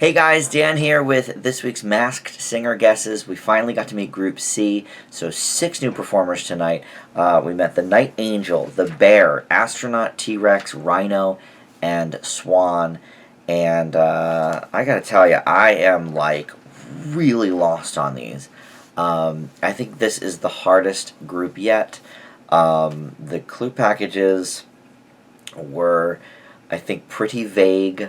Hey guys, Dan here with this week's Masked Singer Guesses. We finally got to meet Group C, so 6 new performers tonight. We met the Night Angel, the Bear, Astronaut, T-Rex, Rhino, and Swan. And I gotta tell you, I am really lost on these. I think this is the hardest group yet. The clue packages were, I think, pretty vague.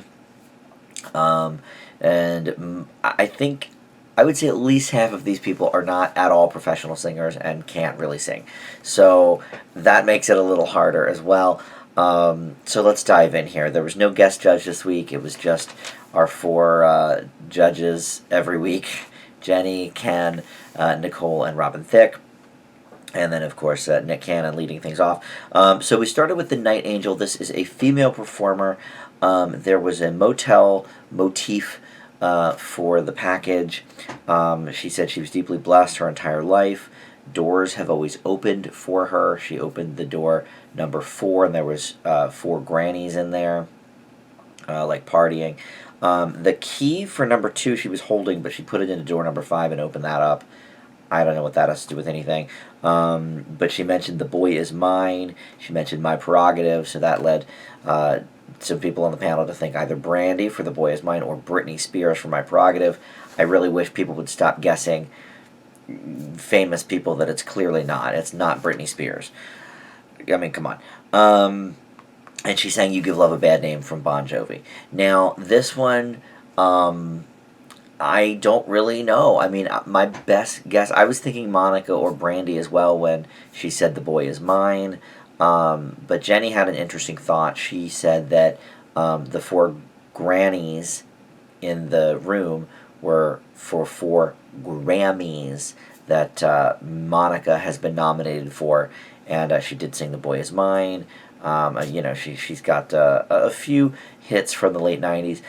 And I think I would say at least half of these people are not at all professional singers and can't really sing. So that makes it a little harder as well. So let's dive in here. There was no guest judge this week. It was just our 4 judges every week. Jenny, Ken, Nicole, and Robin Thicke. And then, of course, Nick Cannon leading things off. So we started with the Night Angel. This is a female performer. There was a motel motif for the package. She said she was deeply blessed her entire life. Doors have always opened for her. She opened the door number 4, and there was 4 grannies in there, partying. The key for number 2 she was holding, but she put it into door number 5 and opened that up. I don't know what that has to do with anything. But she mentioned The Boy Is Mine. She mentioned My Prerogative, so that led some people on the panel to think either Brandy for The Boy Is Mine or Britney Spears for My Prerogative. I really wish people would stop guessing famous people that it's clearly not. It's not Britney Spears. I mean, come on. And she sang You Give Love a Bad Name from Bon Jovi. Now, this one, I don't really know. I mean, my best guess, I was thinking Monica or Brandy as well when she said The Boy Is Mine. But Jenny had an interesting thought. She said that the 4 grannies in the room were for 4 Grammys that Monica has been nominated for. And she did sing The Boy Is Mine. She's got a few hits from the late 90s.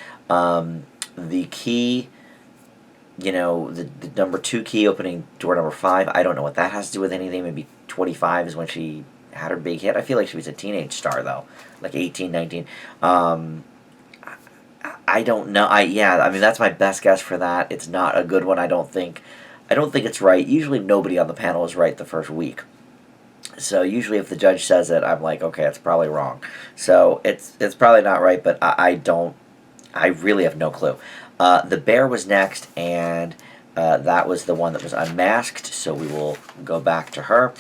The key... the number 2 key opening door number 5, I don't know what that has to do with anything. Maybe 25 is when she had her big hit. I feel like she was a teenage star, though. Like 18, 19. I don't know. I mean, that's my best guess for that. It's not a good one, I don't think. I don't think it's right. Usually nobody on the panel is right the first week. So usually if the judge says it, I'm like, okay, it's probably wrong. So it's probably not right, but I really have no clue. The Bear was next, and that was the one that was unmasked, so we will go back to her.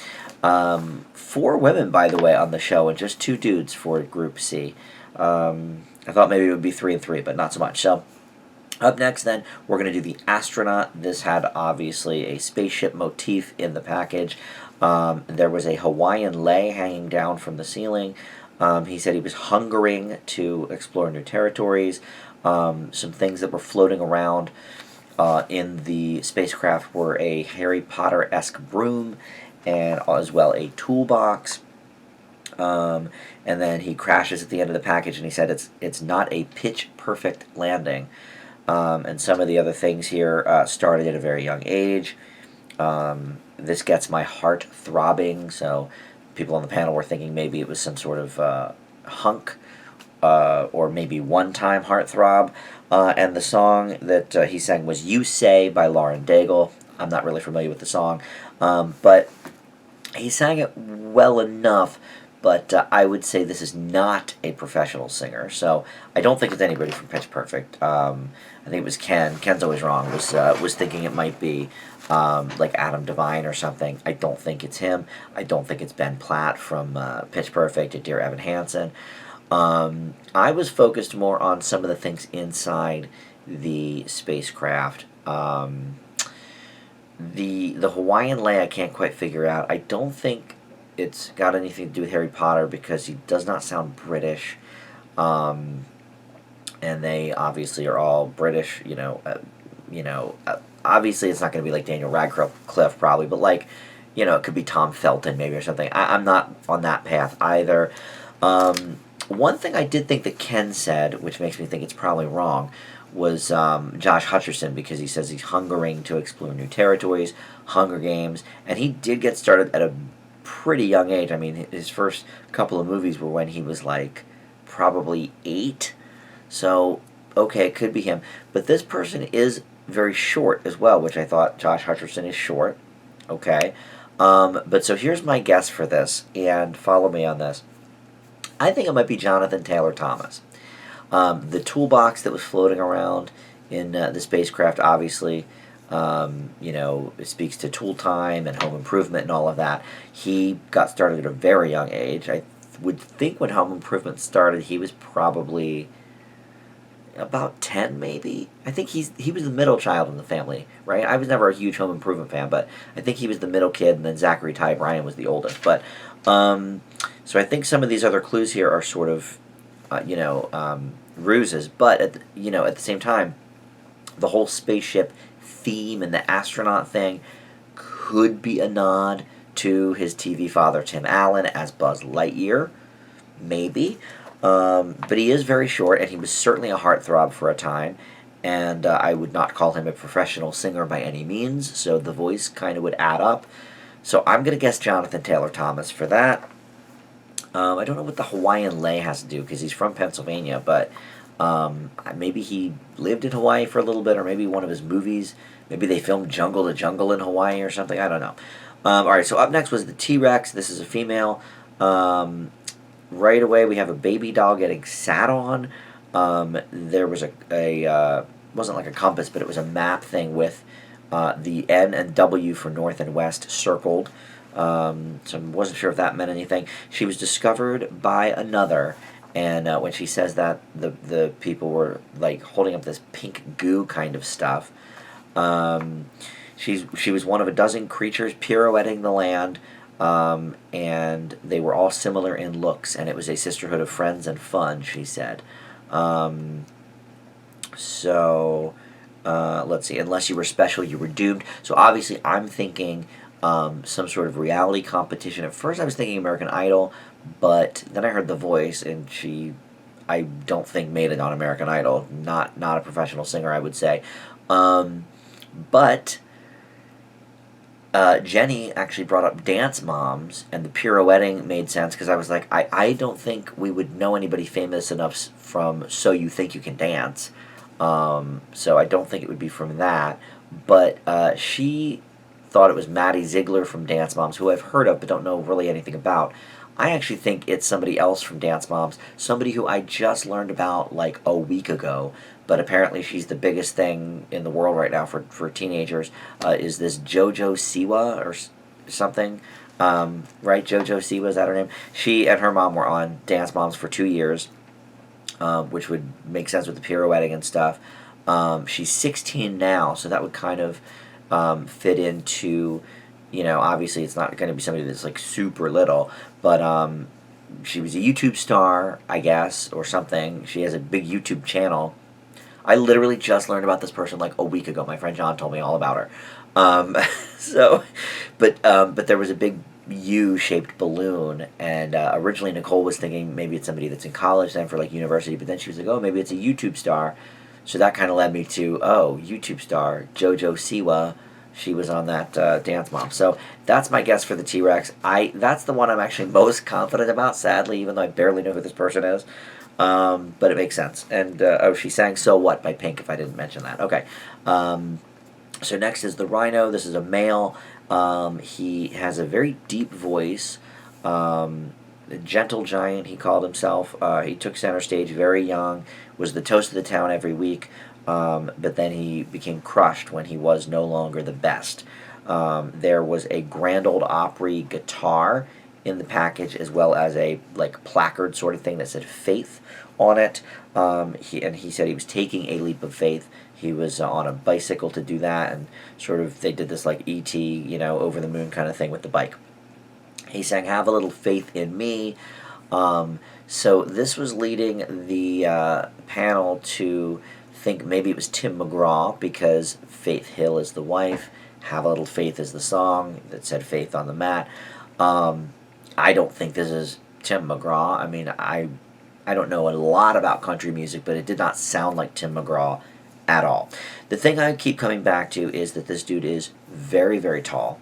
4 women, by the way, on the show, and just 2 dudes for Group C. I thought maybe it would be 3 and 3, but not so much. So, up next, then, we're going to do the Astronaut. This had, obviously, a spaceship motif in the package. There was a Hawaiian lei hanging down from the ceiling. He said he was hungering to explore new territories. Some things that were floating around in the spacecraft were a Harry Potter-esque broom and as well a toolbox. And then he crashes at the end of the package and he said it's not a pitch-perfect landing. And some of the other things here started at a very young age. This gets my heart throbbing, so people on the panel were thinking maybe it was some sort of hunk or maybe one-time heartthrob. And the song that he sang was You Say by Lauren Daigle. I'm not really familiar with the song, but he sang it well enough, but I would say this is not a professional singer, so I don't think it's anybody from Pitch Perfect. I think it was Ken. Ken's always wrong. Was thinking it might be like Adam Devine or something. I don't think it's him. I don't think it's Ben Platt from Pitch Perfect or Dear Evan Hansen. I was focused more on some of the things inside the spacecraft. The Hawaiian lei I can't quite figure out. I don't think it's got anything to do with Harry Potter because he does not sound British. And they obviously are all British, obviously it's not going to be like Daniel Radcliffe probably, but it could be Tom Felton maybe or something. I'm not on that path either. One thing I did think that Ken said, which makes me think it's probably wrong, was Josh Hutcherson, because he says he's hungering to explore new territories, Hunger Games, and he did get started at a pretty young age. I mean, his first couple of movies were when he was probably 8, so okay, it could be him. But this person is very short as well, which I thought Josh Hutcherson is short. Okay. But so here's my guess for this, and follow me on this. I think it might be Jonathan Taylor Thomas. The toolbox that was floating around in the spacecraft, obviously, it speaks to tool time and home improvement and all of that. He got started at a very young age. I would think when home improvement started, he was probably about 10, maybe. I think he was the middle child in the family, right? I was never a huge home improvement fan, but I think he was the middle kid, and then Zachary Ty Bryan was the oldest. But so I think some of these other clues here are sort of ruses, but at the same time, the whole spaceship theme and the astronaut thing could be a nod to his TV father Tim Allen as Buzz Lightyear, maybe. But he is very short, and he was certainly a heartthrob for a time. And I would not call him a professional singer by any means, so the voice kind of would add up. So I'm going to guess Jonathan Taylor Thomas for that. I don't know what the Hawaiian lei has to do, because he's from Pennsylvania, but maybe he lived in Hawaii for a little bit, or maybe one of his movies. Maybe they filmed Jungle to Jungle in Hawaii or something. I don't know. All right, so up next was the T-Rex. This is a female. Right away, we have a baby doll getting sat on. There was wasn't like a compass, but it was a map thing with the N and W for north and west circled. So I wasn't sure if that meant anything. She was discovered by another, and when she says that, the people were like holding up this pink goo kind of stuff. She was one of a dozen creatures pirouetting the land. And they were all similar in looks, and it was a sisterhood of friends and fun, she said. Let's see. Unless you were special, you were doomed. So obviously, I'm thinking some sort of reality competition. At first, I was thinking American Idol, but then I heard the voice, and I don't think made it on American Idol. Not a professional singer, I would say. But Jenny actually brought up Dance Moms, and the pirouetting made sense, because I was like, I don't think we would know anybody famous enough from So You Think You Can Dance. So I don't think it would be from that. But she thought it was Maddie Ziegler from Dance Moms, who I've heard of but don't know really anything about. I actually think it's somebody else from Dance Moms, somebody who I just learned about like a week ago, but apparently she's the biggest thing in the world right now for teenagers, is this JoJo Siwa or something, right? JoJo Siwa, is that her name? She and her mom were on Dance Moms for 2 years, which would make sense with the pirouetting and stuff. She's 16 now, so that would kind of fit into, obviously it's not going to be somebody that's like super little, but she was a YouTube star, I guess, or something. She has a big YouTube channel. I literally just learned about this person like a week ago. My friend John told me all about her. But there was a big U-shaped balloon, and originally Nicole was thinking maybe it's somebody that's in college then for like university, but then she was like, oh, maybe it's a YouTube star. So that kind of led me to, YouTube star, JoJo Siwa. She was on that Dance Mom. So that's my guess for the T-Rex. That's the one I'm actually most confident about, sadly, even though I barely know who this person is. But it makes sense. And, she sang So What by Pink, if I didn't mention that. Okay. So next is the Rhino. This is a male. He has a very deep voice. A gentle giant, he called himself. He took center stage very young, was the toast of the town every week, but then he became crushed when he was no longer the best. There was a Grand Ole Opry guitar in the package, as well as a placard sort of thing that said Faith on it. He said he was taking a leap of faith. He was on a bicycle to do that, and sort of they did this like E.T., over the moon kind of thing with the bike. He sang Have a Little Faith in Me. So this was leading the panel to think maybe it was Tim McGraw, because Faith Hill is the wife, Have a Little Faith is the song that said Faith on the mat. I don't think this is Tim McGraw. I mean, I don't know a lot about country music, but it did not sound like Tim McGraw at all. The thing I keep coming back to is that this dude is very, very tall.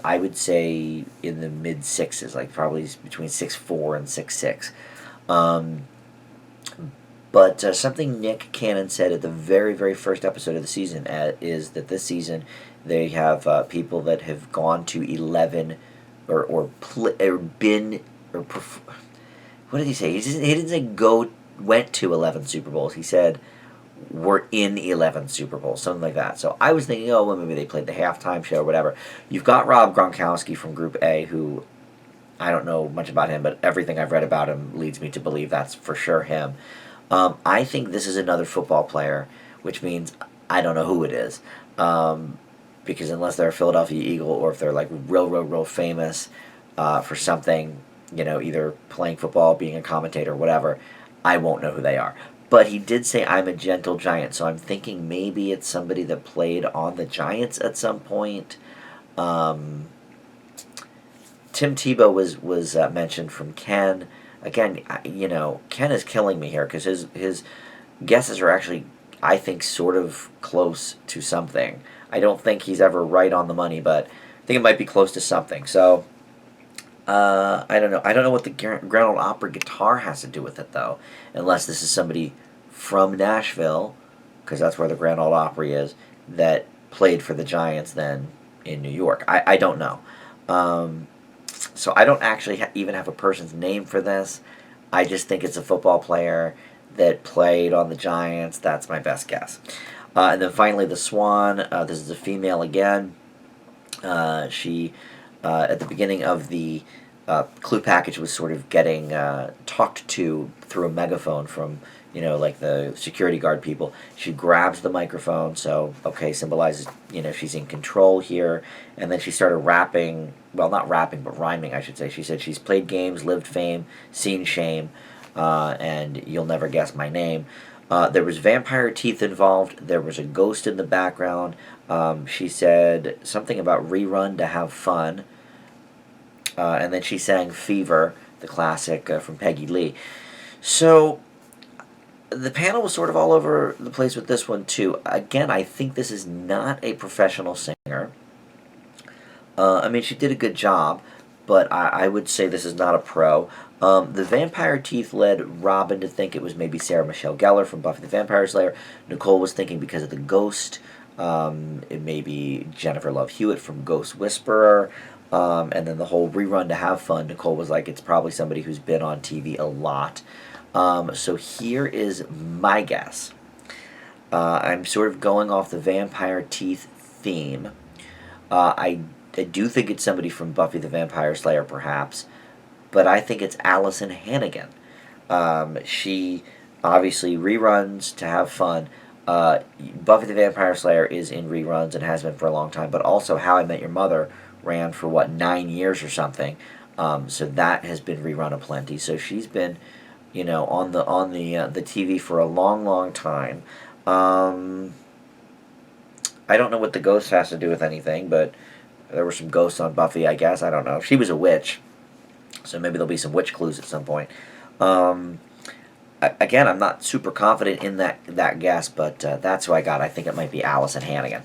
I would say in the mid-6s, like probably between 6'4" and 6'6". But something Nick Cannon said at the very, very first episode of the season is that this season they have people that have gone to 11 or been or what did he say? He didn't say went to 11 Super Bowls. He said were in 11 Super Bowls, something like that. So I was thinking, oh, well, maybe they played the halftime show or whatever. You've got Rob Gronkowski from Group A, who I don't know much about him, but everything I've read about him leads me to believe that's for sure him. I think this is another football player, which means I don't know who it is. Because unless they're a Philadelphia Eagle or if they're like real famous for something, either playing football, being a commentator, whatever, I won't know who they are. But he did say, I'm a gentle giant, so I'm thinking maybe it's somebody that played on the Giants at some point. Tim Tebow was mentioned from Ken. Again, Ken is killing me here because his guesses are actually, I think, sort of close to something. I don't think he's ever right on the money, but I think it might be close to something. So, I don't know. I don't know what the Grand Ole Opry guitar has to do with it, though, unless this is somebody from Nashville, because that's where the Grand Ole Opry is, that played for the Giants then in New York. I don't know. So I don't actually even have a person's name for this. I just think it's a football player that played on the Giants. That's my best guess. And then finally the Swan. This is a female again. She, at the beginning of the clue package, was sort of getting talked to through a megaphone from, like the security guard people. She grabs the microphone, so, okay, symbolizes, she's in control here. And then she started rapping, well, not rapping, but rhyming, I should say. She said she's played games, lived fame, seen shame, and you'll never guess my name. There was vampire teeth involved. There was a ghost in the background. She said something about rerun to have fun. And then she sang Fever, the classic from Peggy Lee. So the panel was sort of all over the place with this one, too. Again, I think this is not a professional singer. She did a good job, but I would say this is not a pro. The vampire teeth led Robin to think it was maybe Sarah Michelle Gellar from Buffy the Vampire Slayer. Nicole was thinking because of the ghost. It may be Jennifer Love Hewitt from Ghost Whisperer. And then the whole rerun to have fun, Nicole was like, it's probably somebody who's been on TV a lot. So here is my guess. I'm sort of going off the vampire teeth theme. I do think it's somebody from Buffy the Vampire Slayer, perhaps, but I think it's Allison Hannigan. She obviously reruns to have fun. Buffy the Vampire Slayer is in reruns and has been for a long time, but also How I Met Your Mother ran for 9 years or something. So that has been rerun aplenty. So she's been, on the TV for a long time. I don't know what the ghost has to do with anything, but there were some ghosts on Buffy, I guess. I don't know. She was a witch, so maybe there'll be some witch clues at some point. Again, I'm not super confident in that guess, but that's who I got. I think it might be Allison Hannigan.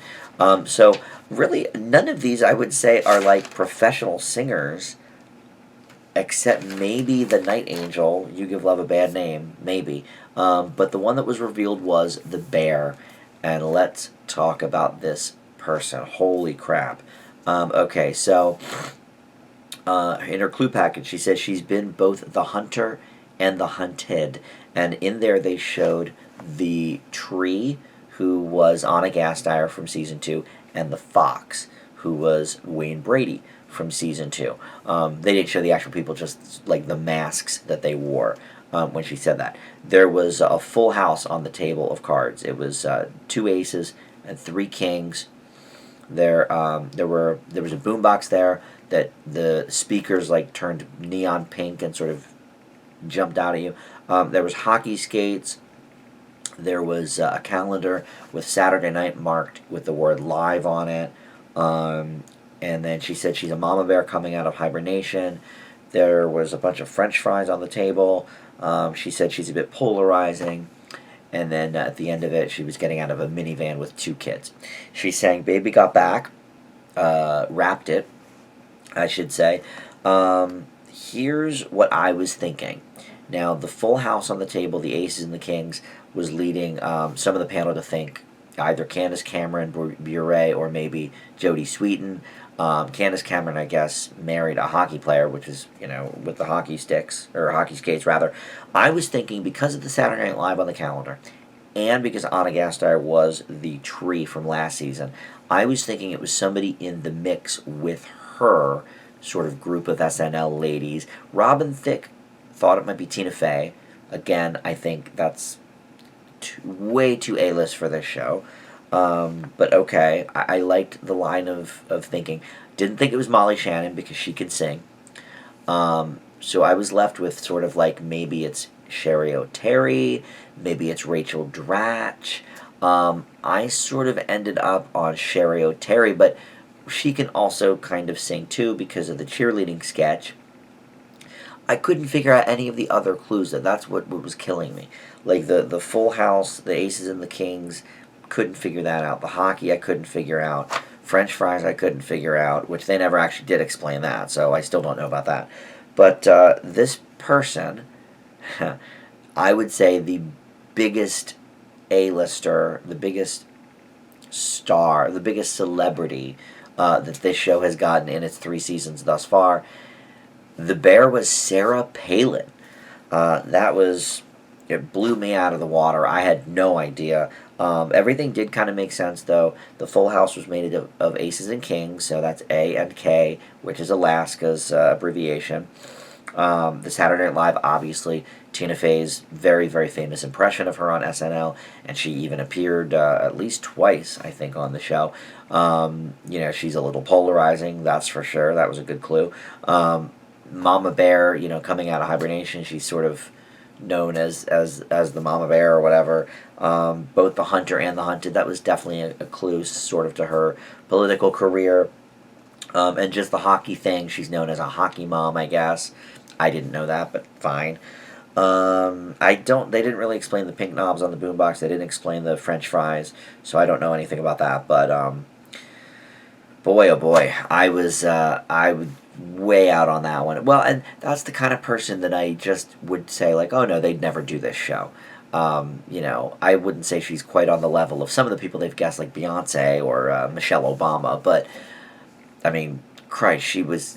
So really, none of these, I would say, are like professional singers, except maybe the Night Angel, You Give Love a Bad Name, maybe. But the one that was revealed was the Bear, and let's talk about this person. Holy crap. Okay, so in her clue package, she says she's been both the hunter and the hunted. And in there they showed the tree, who was Anna Gasteyer from Season 2, and the fox, who was Wayne Brady from Season 2. They didn't show the actual people, just like the masks that they wore when she said that. There was a full house on the table of cards. It was 2 aces and 3 kings. There was a boombox there that the speakers turned neon pink and sort of jumped out at you. There was hockey skates. There was a calendar with Saturday night marked with the word live on it. And then she said she's a mama bear coming out of hibernation. There was a bunch of French fries on the table. She said she's a bit polarizing. And then at the end of it, she was getting out of a minivan with 2 kids. She sang Baby Got Back, rapped it, I should say. Here's what I was thinking. Now, the full house on the table, the aces and the kings, was leading some of the panel to think either Candace Cameron Bure or maybe Jodie Sweetin. Candace Cameron, I guess, married a hockey player, which is, with the hockey sticks, or hockey skates, rather. I was thinking, because of the Saturday Night Live on the calendar, and because Anna Gasteyer was the tree from last season, I was thinking it was somebody in the mix with her sort of group of SNL ladies. Robin Thicke thought it might be Tina Fey. Again, I think that's way too A-list for this show. But okay, I liked the line of thinking. Didn't think it was Molly Shannon because she could sing. So I was left with sort of like maybe it's Sherry O'Terry, maybe it's Rachel Dratch. I sort of ended up on Sherry O'Terry, but she can also kind of sing too because of the cheerleading sketch. I couldn't figure out any of the other clues. That's what was killing me. Like the full house, the aces and the kings, couldn't figure that out. The hockey I couldn't figure out. French fries I couldn't figure out, which they never actually did explain that, so I still don't know about that. But this person, I would say the biggest A-lister, the biggest star, the biggest celebrity that this show has gotten in its 3 seasons thus far. The bear was Sarah Palin. It blew me out of the water. I had no idea. Everything did kind of make sense, though. The full house was made of aces and kings, so that's A and K, which is Alaska's abbreviation. The Saturday Night Live, obviously, Tina Fey's very, very famous impression of her on SNL, and she even appeared at least twice, I think, on the show. She's a little polarizing, that's for sure. That was a good clue. Mama Bear, coming out of hibernation, she's sort of known as the Mama Bear or whatever. Both the hunter and the hunted, that was definitely a clue sort of to her political career. And just the hockey thing, she's known as a hockey mom, I guess. I didn't know that, but fine. They didn't really explain the pink knobs on the boombox. They didn't explain the French fries, so I don't know anything about that. But boy, oh boy, I was way out on that one. Well, and that's the kind of person that I just would say, like, oh no, they'd never do this show. I wouldn't say she's quite on the level of some of the people they've guessed, like Beyonce or Michelle Obama, but I mean, Christ, she ran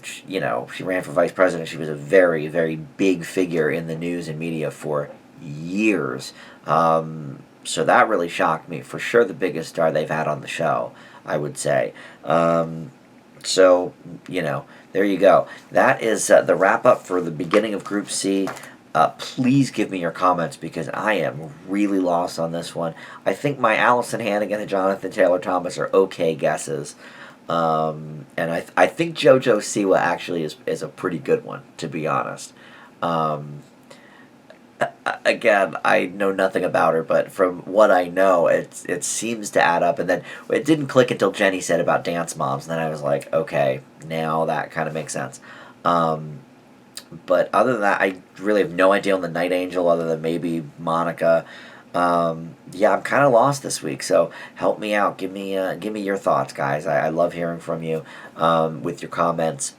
for vice president. She was a very, very big figure in the news and media for years. So that really shocked me. For sure the biggest star they've had on the show, I would say. So, there you go. That is the wrap-up for the beginning of Group C. Please give me your comments because I am really lost on this one. I think my Allison Hannigan and Jonathan Taylor Thomas are okay guesses. And I think JoJo Siwa actually is a pretty good one, to be honest. Again, I know nothing about her, but from what I know, it seems to add up. And then it didn't click until Jenny said about dance moms, and then I was like, okay, now that kind of makes sense. But other than that, I really have no idea on the Night Angel, other than maybe Monica. I'm kind of lost this week, so help me out. Give me your thoughts, guys. I love hearing from you with your comments.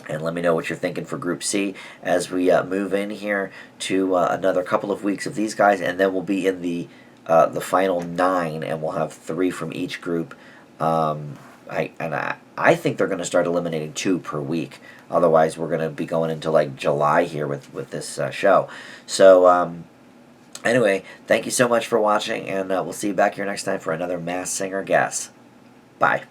And let me know what you're thinking for Group C as we move in here to another couple of weeks of these guys, and then we'll be in the final 9, and we'll have 3 from each group. I think they're going to start eliminating 2 per week. Otherwise, we're going to be going into like July here with this show. So anyway, thank you so much for watching, and we'll see you back here next time for another Masked Singer guess. Bye.